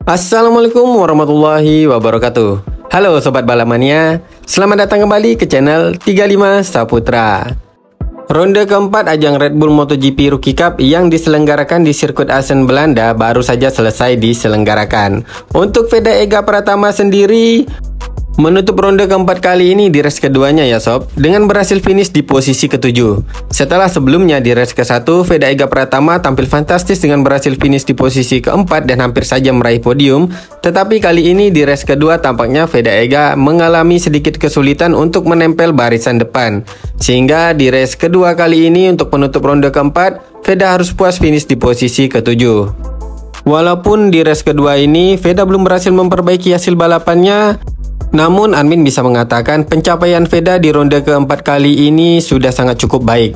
Assalamualaikum warahmatullahi wabarakatuh. Halo Sobat Balapmania, selamat datang kembali ke channel 35 Saputra. Ronde keempat ajang Red Bull MotoGP Rookie Cup yang diselenggarakan di sirkuit Assen, Belanda baru saja selesai diselenggarakan. Untuk Veda Ega Pratama sendiri menutup ronde keempat kali ini di race keduanya ya sob, dengan berhasil finish di posisi ke-7. Setelah sebelumnya di race ke-1, Veda Ega Pratama tampil fantastis dengan berhasil finish di posisi ke-4 dan hampir saja meraih podium. Tetapi kali ini di race kedua tampaknya Veda Ega mengalami sedikit kesulitan untuk menempel barisan depan. Sehingga di race kedua kali ini untuk penutup ronde keempat, Veda harus puas finish di posisi ke-7. Walaupun di race kedua ini Veda belum berhasil memperbaiki hasil balapannya, namun admin bisa mengatakan pencapaian Veda di ronde keempat kali ini sudah sangat cukup baik.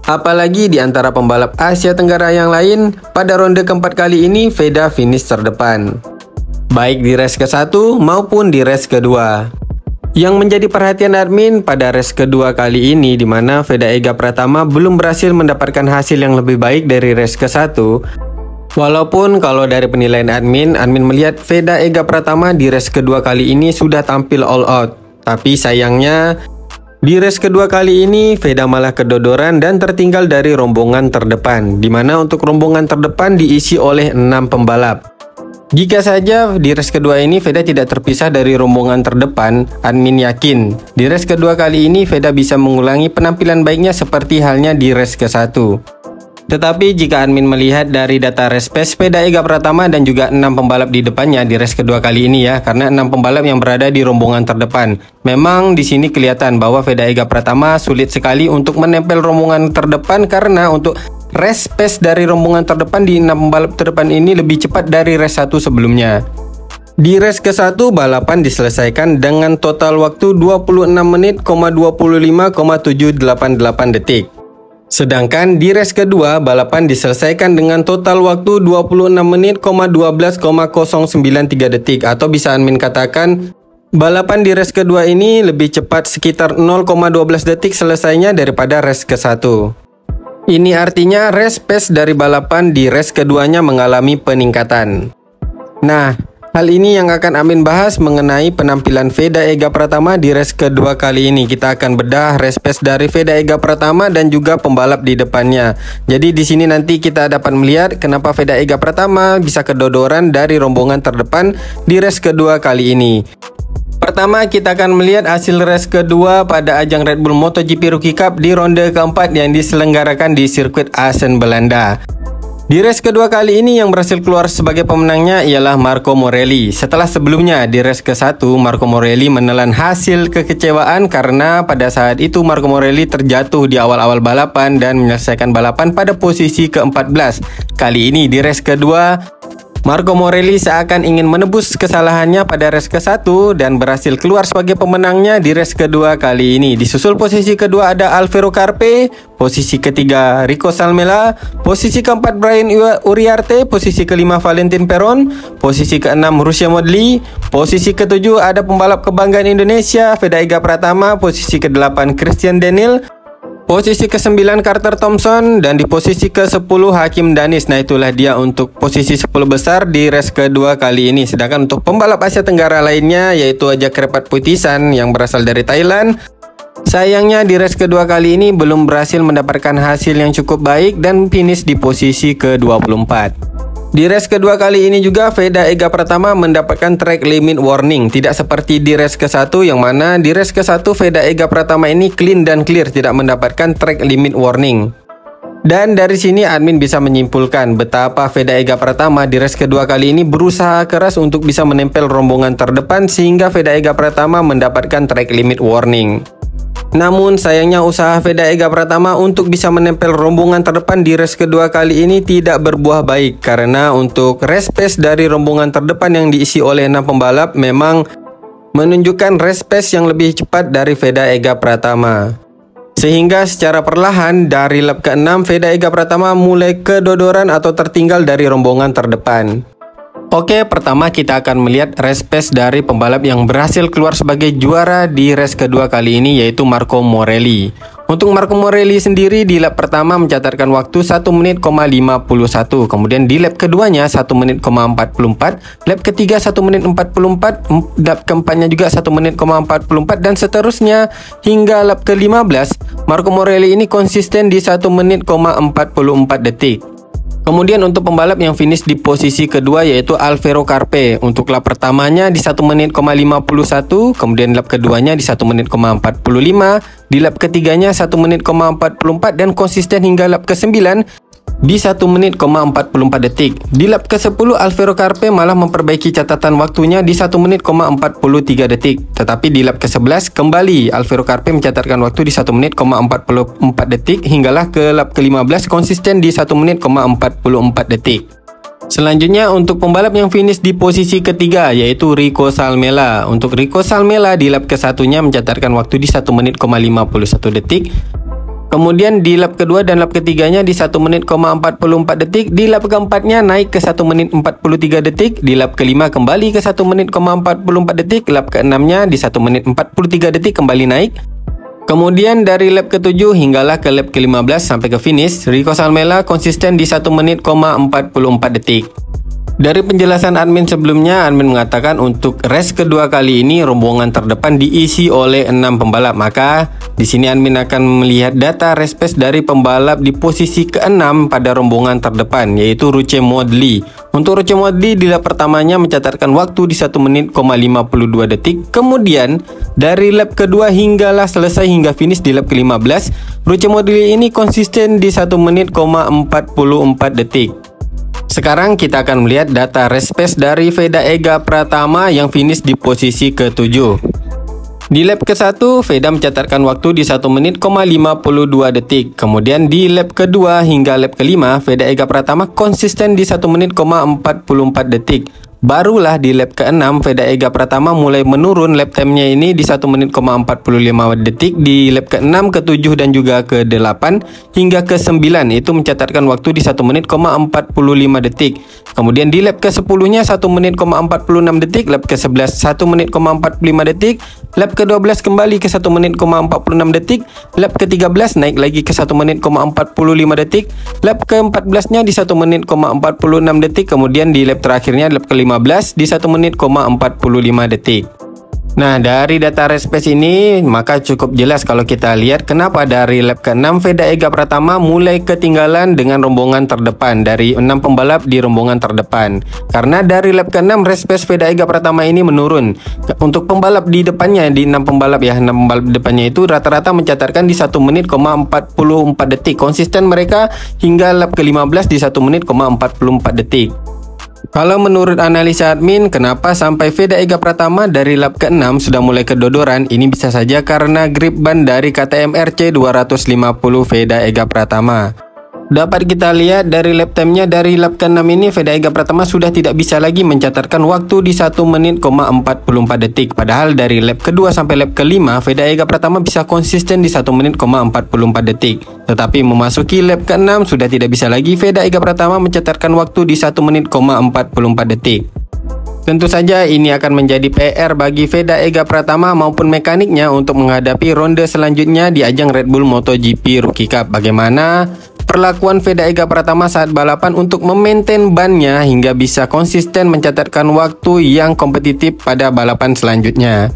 Apalagi di antara pembalap Asia Tenggara yang lain, pada ronde keempat kali ini Veda finish terdepan, baik di race ke-1 maupun di race kedua. Yang menjadi perhatian admin pada race kedua kali ini, di mana Veda Ega Pratama belum berhasil mendapatkan hasil yang lebih baik dari race ke-1. Walaupun kalau dari penilaian admin melihat Veda Ega Pratama di race kedua kali ini sudah tampil all out. Tapi sayangnya di race kedua kali ini Veda malah kedodoran dan tertinggal dari rombongan terdepan, di mana untuk rombongan terdepan diisi oleh 6 pembalap. Jika saja di race kedua ini Veda tidak terpisah dari rombongan terdepan, admin yakin di race kedua kali ini Veda bisa mengulangi penampilan baiknya seperti halnya di race ke-1. Tetapi jika admin melihat dari data race pace Veda Ega Pratama dan juga 6 pembalap di depannya di race kedua kali ini ya, karena 6 pembalap yang berada di rombongan terdepan, memang di sini kelihatan bahwa Veda Ega Pratama sulit sekali untuk menempel rombongan terdepan karena untuk race pace dari rombongan terdepan di 6 pembalap terdepan ini lebih cepat dari race 1 sebelumnya. Di race ke-1 balapan diselesaikan dengan total waktu 26 menit, 25,788 detik. Sedangkan di race kedua, balapan diselesaikan dengan total waktu 26 menit, 12,093 detik. Atau bisa admin katakan, balapan di race kedua ini lebih cepat sekitar 0,12 detik selesainya daripada race ke-1. Ini artinya race pace dari balapan di race keduanya mengalami peningkatan. Nah, hal ini yang akan admin bahas mengenai penampilan Veda Ega Pratama di race kedua kali ini. Kita akan bedah race pace dari Veda Ega Pratama dan juga pembalap di depannya. Jadi di sini nanti kita dapat melihat kenapa Veda Ega Pratama bisa kedodoran dari rombongan terdepan di race kedua kali ini. Pertama, kita akan melihat hasil race kedua pada ajang Red Bull MotoGP Rookie Cup di ronde keempat yang diselenggarakan di sirkuit Assen, Belanda. Di race kedua kali ini yang berhasil keluar sebagai pemenangnya ialah Marco Morelli. Setelah sebelumnya di race ke-1, Marco Morelli menelan hasil kekecewaan karena pada saat itu Marco Morelli terjatuh di awal-awal balapan dan menyelesaikan balapan pada posisi ke-14. Kali ini di race kedua, Marco Morelli seakan ingin menebus kesalahannya pada race ke-1 dan berhasil keluar sebagai pemenangnya di race kedua kali ini. Disusul posisi kedua ada Alvaro Carpe, posisi ketiga Rico Salmela, posisi keempat Brian Uriarte, posisi kelima Valentin Peron, posisi keenam Russia Modly, posisi ketujuh ada pembalap kebanggaan Indonesia Veda Ega Pratama, posisi ke-8 Christian Daniel, posisi ke-9 Carter Thompson, dan di posisi ke-10 Hakim Danis. Nah, itulah dia untuk posisi 10 besar di race kedua kali ini. Sedangkan untuk pembalap Asia Tenggara lainnya yaitu Ajak Repat Putisan yang berasal dari Thailand, sayangnya di race kedua kali ini belum berhasil mendapatkan hasil yang cukup baik dan finish di posisi ke-24. Di race kedua kali ini juga Veda Ega Pratama mendapatkan track limit warning. Tidak seperti di race ke-1 yang mana di race ke-1 Veda Ega Pratama ini clean dan clear, tidak mendapatkan track limit warning. Dan dari sini admin bisa menyimpulkan betapa Veda Ega Pratama di race kedua kali ini berusaha keras untuk bisa menempel rombongan terdepan sehingga Veda Ega Pratama mendapatkan track limit warning. Namun sayangnya usaha Veda Ega Pratama untuk bisa menempel rombongan terdepan di race kedua kali ini tidak berbuah baik karena untuk race pace dari rombongan terdepan yang diisi oleh 6 pembalap memang menunjukkan race pace yang lebih cepat dari Veda Ega Pratama. Sehingga secara perlahan dari lap ke-6 Veda Ega Pratama mulai kedodoran atau tertinggal dari rombongan terdepan. Oke, pertama kita akan melihat race pace dari pembalap yang berhasil keluar sebagai juara di race kedua kali ini, yaitu Marco Morelli. Untuk Marco Morelli sendiri di lap pertama mencatatkan waktu 1 menit, 51. Kemudian di lap keduanya 1 menit, 44. Lap ketiga 1 menit 44. Lap keempatnya juga 1 menit, 44. Dan seterusnya hingga lap ke-15. Marco Morelli ini konsisten di 1 menit, 44 detik. Kemudian untuk pembalap yang finish di posisi kedua yaitu Alvaro Carpe. Untuk lap pertamanya di 1 menit, 51. Kemudian lap keduanya di 1 menit, 45. Di lap ketiganya 1 menit, 44. Dan konsisten hingga lap ke-9 di 1 menit, 44 detik. Di lap ke-10 Alvaro Carpe malah memperbaiki catatan waktunya di 1 menit, 43 detik. Tetapi di lap ke-11 kembali Alvaro Carpe mencatatkan waktu di 1 menit, 44 detik hinggalah ke lap ke-15 konsisten di 1 menit, 44 detik. Selanjutnya untuk pembalap yang finish di posisi ketiga yaitu Rico Salmela. Untuk Rico Salmela di lap ke-1-nya mencatatkan waktu di 1 menit, 51 detik. Kemudian di lap kedua dan lap ketiganya di 1 menit, 44 detik. Di lap keempatnya naik ke 1 menit 43 detik. Di lap kelima kembali ke 1 menit, 44 detik. Lap keenamnya di 1 menit 43 detik kembali naik. Kemudian dari lap ke-7 hinggalah ke lap ke-15 sampai ke finish, Rico Salmela konsisten di 1 menit, 44 detik. Dari penjelasan admin sebelumnya, admin mengatakan untuk race kedua kali ini rombongan terdepan diisi oleh 6 pembalap. Maka di sini admin akan melihat data race pace dari pembalap di posisi ke-6 pada rombongan terdepan yaitu Ruche Modly. Untuk Ruche Modly di lap pertamanya mencatatkan waktu di 1 menit, 52 detik. Kemudian dari lap kedua hinggalah selesai hingga finish di lap ke-15, Ruche Modly ini konsisten di 1 menit, 44 detik. Sekarang kita akan melihat data race pace dari Veda Ega Pratama yang finish di posisi ke-7. Di lap ke-1, Veda mencatatkan waktu di 1 menit, 52 detik. Kemudian di lap kedua hingga lap kelima, Veda Ega Pratama konsisten di 1 menit, 44 detik. Barulah di lap ke-6 Veda Ega Pratama mulai menurun lap time-nya ini di 1 menit, 45 detik. Di lap ke-6, ke-7 dan juga ke-8 hingga ke-9 itu mencatatkan waktu di 1 menit, 45 detik. Kemudian di lap ke-10-nya 1 menit, 46 detik. Lap ke-11 1 menit, 45 detik. Lap ke-12 kembali ke 1 menit, 46 detik. Lap ke-13 naik lagi ke 1 menit, 45 detik. Lap ke-14-nya di 1 menit, 46 detik. Kemudian di lap terakhirnya lap ke-15 di 1 menit, 45 detik. Nah, dari data race pace ini maka cukup jelas kalau kita lihat kenapa dari lap ke-6 Veda Ega Pratama mulai ketinggalan dengan rombongan terdepan dari 6 pembalap di rombongan terdepan. Karena dari lap ke-6 race pace Veda Ega Pratama ini menurun. Untuk pembalap di depannya di 6 pembalap ya, 6 pembalap di depannya itu rata-rata mencatatkan di 1 menit, 44 detik. Konsisten mereka hingga lap ke-15 di 1 menit, 44 detik. Kalau menurut analisa admin, kenapa sampai Veda Ega Pratama dari lap ke-6 sudah mulai kedodoran? Ini bisa saja karena grip ban dari KTM RC 250 Veda Ega Pratama. Dapat kita lihat dari lap time-nya dari lap ke-6 ini Veda Ega Pratama sudah tidak bisa lagi mencatatkan waktu di 1 menit, 44 detik. Padahal dari lap kedua sampai lap ke-5 Veda Ega Pratama bisa konsisten di 1 menit, 44 detik. Tetapi memasuki lap ke-6 sudah tidak bisa lagi Veda Ega Pratama mencatatkan waktu di 1 menit, 44 detik. Tentu saja ini akan menjadi PR bagi Veda Ega Pratama maupun mekaniknya untuk menghadapi ronde selanjutnya di ajang Red Bull MotoGP Rookie Cup. Bagaimana perlakuan Veda Ega Pratama saat balapan untuk memaintain bannya hingga bisa konsisten mencatatkan waktu yang kompetitif pada balapan selanjutnya.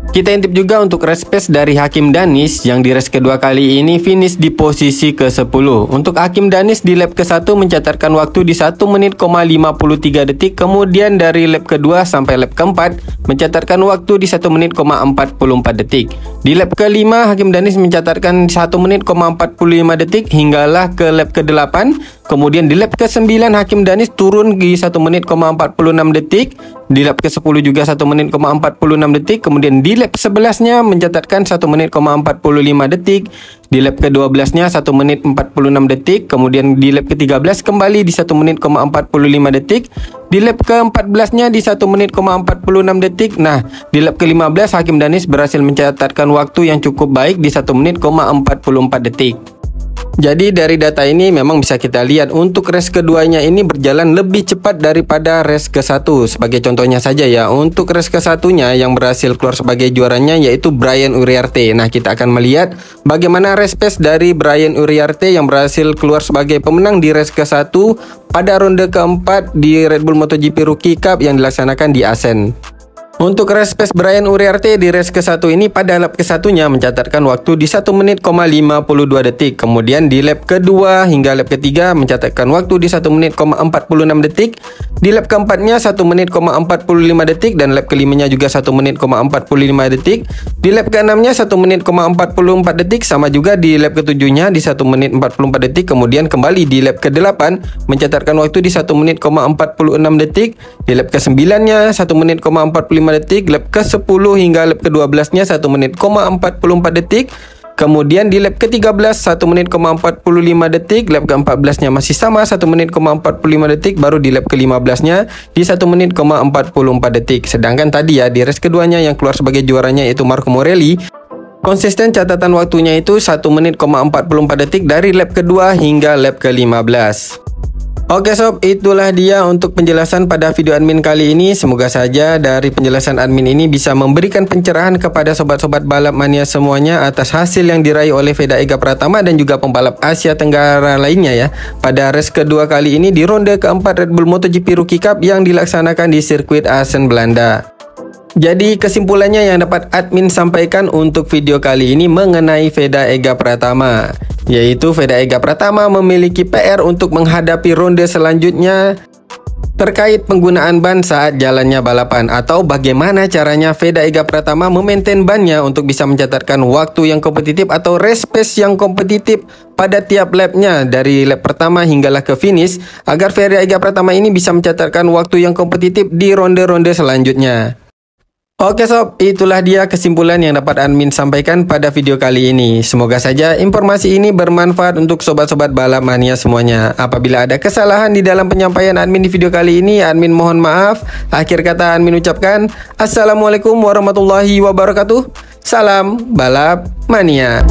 Kita intip juga untuk race pace dari Hakim Danis yang di race kedua kali ini finish di posisi ke-10. Untuk Hakim Danis di lap ke-1 mencatatkan waktu di 1 menit, 53 detik. Kemudian dari lap kedua sampai lap keempat mencatatkan waktu di 1 menit, 44 detik. Di lap ke-5 Hakim Danis mencatatkan 1 menit, 45 detik hinggalah ke lap ke-8. Kemudian di lap ke-9 Hakim Danis turun di 1 menit, 46 detik. Di lap ke-10 juga 1 menit, 46 detik. Kemudian di lap 11-nya mencatatkan 1 menit, 45 detik. Di lap ke-12-nya 1 menit, 46 detik. Kemudian di lap ke-13 kembali di 1 menit, 45 detik. Di lap ke-14-nya di 1 menit, 46 detik. Nah, di lap ke-15 Hakim Danis berhasil mencatatkan waktu yang cukup baik di 1 menit, 44 detik. Jadi dari data ini memang bisa kita lihat untuk race keduanya ini berjalan lebih cepat daripada race ke-1. Sebagai contohnya saja ya, untuk race ke-1-nya yang berhasil keluar sebagai juaranya yaitu Brian Uriarte. Nah, kita akan melihat bagaimana race pace dari Brian Uriarte yang berhasil keluar sebagai pemenang di race ke-1 pada ronde keempat di Red Bull MotoGP Rookie Cup yang dilaksanakan di Assen. Untuk race pace Brian Uriarte di race ke-1 ini pada lap ke-1-nya mencatatkan waktu di 1 menit, 52 detik. Kemudian di lap kedua hingga lap ketiga mencatatkan waktu di 1 menit, 46 detik. Di lap keempatnya 1 menit, 45 detik dan lap kelimanya juga 1 menit, 45 detik. Di lap keenamnya 1 menit, 44 detik, sama juga di lap ketujuhnya di 1 menit 44 detik. Kemudian kembali di lap ke-8 mencatatkan waktu di 1 menit, 46 detik. Di lap ke-9-nya 1 menit, 45 detik, lap ke-10 hingga lap ke-12-nya 1 menit, 44 detik. Kemudian di lap ke-13 1 menit, 45 detik, lap ke-14-nya masih sama 1 menit, 45 detik, baru di lap ke-15-nya di 1 menit, 44 detik. Sedangkan tadi ya di race keduanya yang keluar sebagai juaranya yaitu Marco Morelli, konsisten catatan waktunya itu 1 menit, 44 detik dari lap kedua hingga lap ke-15. Oke sob, itulah dia untuk penjelasan pada video admin kali ini. Semoga saja dari penjelasan admin ini bisa memberikan pencerahan kepada sobat-sobat balap mania semuanya atas hasil yang diraih oleh Veda Ega Pratama dan juga pembalap Asia Tenggara lainnya ya pada race kedua kali ini di ronde keempat Red Bull MotoGP Rookie Cup yang dilaksanakan di sirkuit Assen, Belanda. Jadi kesimpulannya yang dapat admin sampaikan untuk video kali ini mengenai Veda Ega Pratama, yaitu Veda Ega Pratama memiliki PR untuk menghadapi ronde selanjutnya terkait penggunaan ban saat jalannya balapan, atau bagaimana caranya Veda Ega Pratama memaintain bannya untuk bisa mencatatkan waktu yang kompetitif atau race pace yang kompetitif pada tiap lapnya dari lap pertama hinggalah ke finish, agar Veda Ega Pratama ini bisa mencatatkan waktu yang kompetitif di ronde-ronde selanjutnya. Oke sob, itulah dia kesimpulan yang dapat admin sampaikan pada video kali ini. Semoga saja informasi ini bermanfaat untuk sobat-sobat balap mania semuanya. Apabila ada kesalahan di dalam penyampaian admin di video kali ini, admin mohon maaf. Akhir kata admin ucapkan Assalamualaikum warahmatullahi wabarakatuh. Salam balap mania.